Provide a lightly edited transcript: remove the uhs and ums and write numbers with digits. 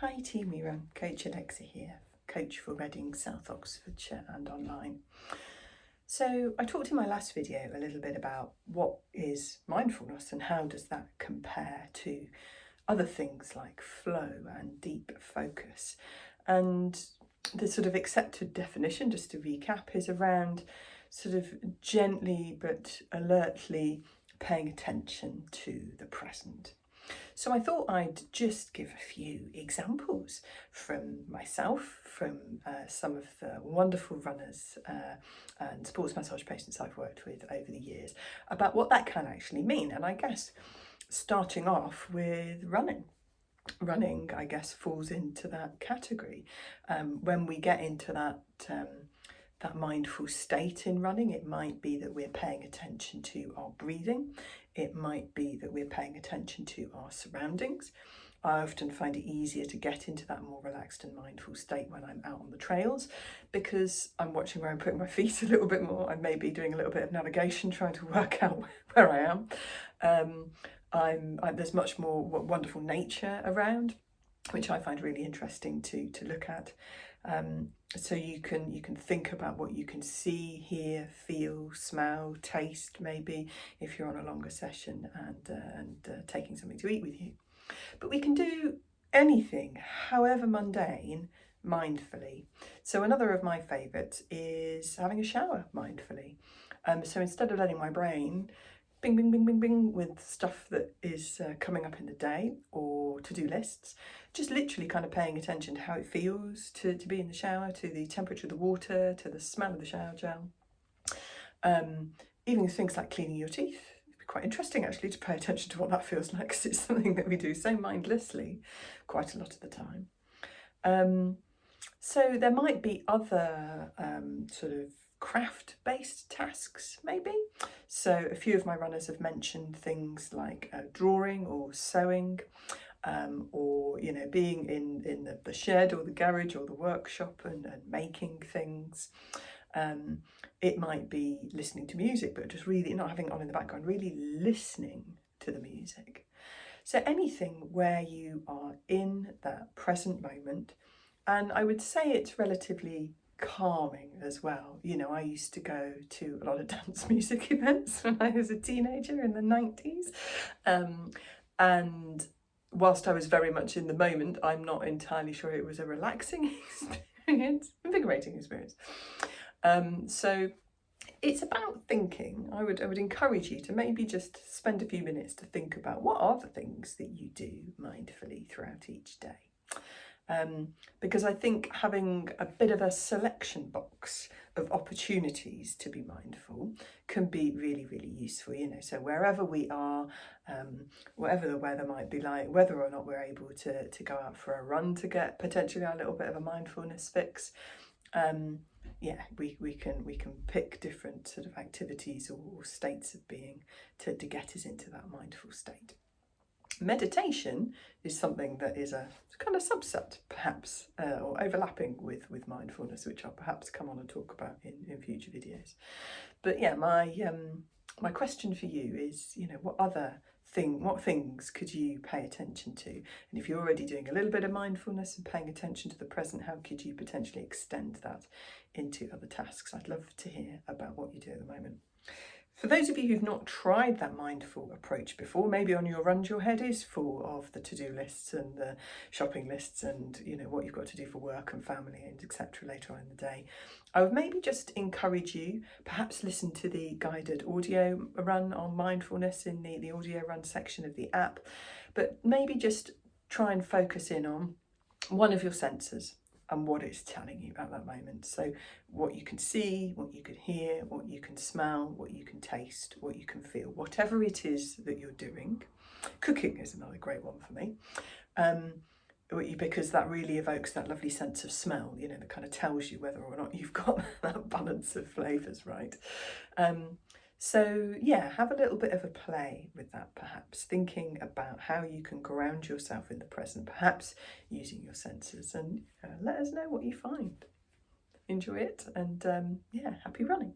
Hi Team Run, Coach Alexa here, coach for Reading, South Oxfordshire and online. So I talked in my last video a little bit about what is mindfulness and how does that compare to other things like flow and deep focus. And the sort of accepted definition, just to recap, is around sort of gently but alertly paying attention to the present. So I thought I'd just give a few examples from myself, from some of the wonderful runners and sports massage patients I've worked with over the years about what that can actually mean. And I guess starting off with running. Running, I guess, falls into that category. When we get into that mindful state in running, it might be that we're paying attention to our breathing. It might be that we're paying attention to our surroundings. I often find it easier to get into that more relaxed and mindful state when I'm out on the trails because I'm watching where I'm putting my feet a little bit more. I may be doing a little bit of navigation, trying to work out where I am. There's much more wonderful nature around, which I find really interesting to look at. So you can think about what you can see, hear, feel, smell, taste, maybe if you're on a longer session and taking something to eat with you. But we can do anything, however mundane, mindfully. So another of my favourites is having a shower mindfully. So instead of letting my brain bing, bing, bing, bing, bing with stuff that is coming up in the day or to-do lists, just literally kind of paying attention to how it feels to be in the shower, to the temperature of the water, to the smell of the shower gel. Even things like cleaning your teeth. It'd be quite interesting actually to pay attention to what that feels like because it's something that we do so mindlessly quite a lot of the time. So there might be other sort of craft-based tasks maybe. So a few of my runners have mentioned things like drawing or sewing, or being in the shed or the garage or the workshop and making things. It might be listening to music but just really not having it on in the background, really listening to the music. So anything where you are in that present moment, and I would say it's relatively calming as well. I used to go to a lot of dance music events when I was a teenager in the 90s, and whilst I was very much in the moment, I'm not entirely sure it was a relaxing experience, invigorating experience. So it's about thinking. I would encourage you to maybe just spend a few minutes to think about what are the things that you do mindfully throughout each day. Because I think having a bit of a selection box of opportunities to be mindful can be really, really useful, so wherever we are, whatever the weather might be like, whether or not we're able to go out for a run to get potentially a little bit of a mindfulness fix, we can pick different sort of activities or states of being to get us into that mindful state. Meditation is something that is a kind of subset, perhaps, or overlapping with mindfulness, which I'll perhaps come on and talk about in future videos. But yeah, my question for you is, what things could you pay attention to? And if you're already doing a little bit of mindfulness and paying attention to the present, how could you potentially extend that into other tasks? I'd love to hear about what you do at the moment. For those of you who've not tried that mindful approach before, maybe on your runs your head is full of the to-do lists and the shopping lists and what you've got to do for work and family and etc. later on in the day, I would maybe just encourage you, perhaps listen to the guided audio run on mindfulness in the audio run section of the app, but maybe just try and focus in on one of your senses and what it's telling you at that moment. So what you can see, what you can hear, what you can smell, what you can taste, what you can feel, whatever it is that you're doing. Cooking is another great one for me, because that really evokes that lovely sense of smell, that kind of tells you whether or not you've got that balance of flavours right. So yeah, have a little bit of a play with that, perhaps thinking about how you can ground yourself in the present, perhaps using your senses, and let us know what you find. Enjoy it, and happy running.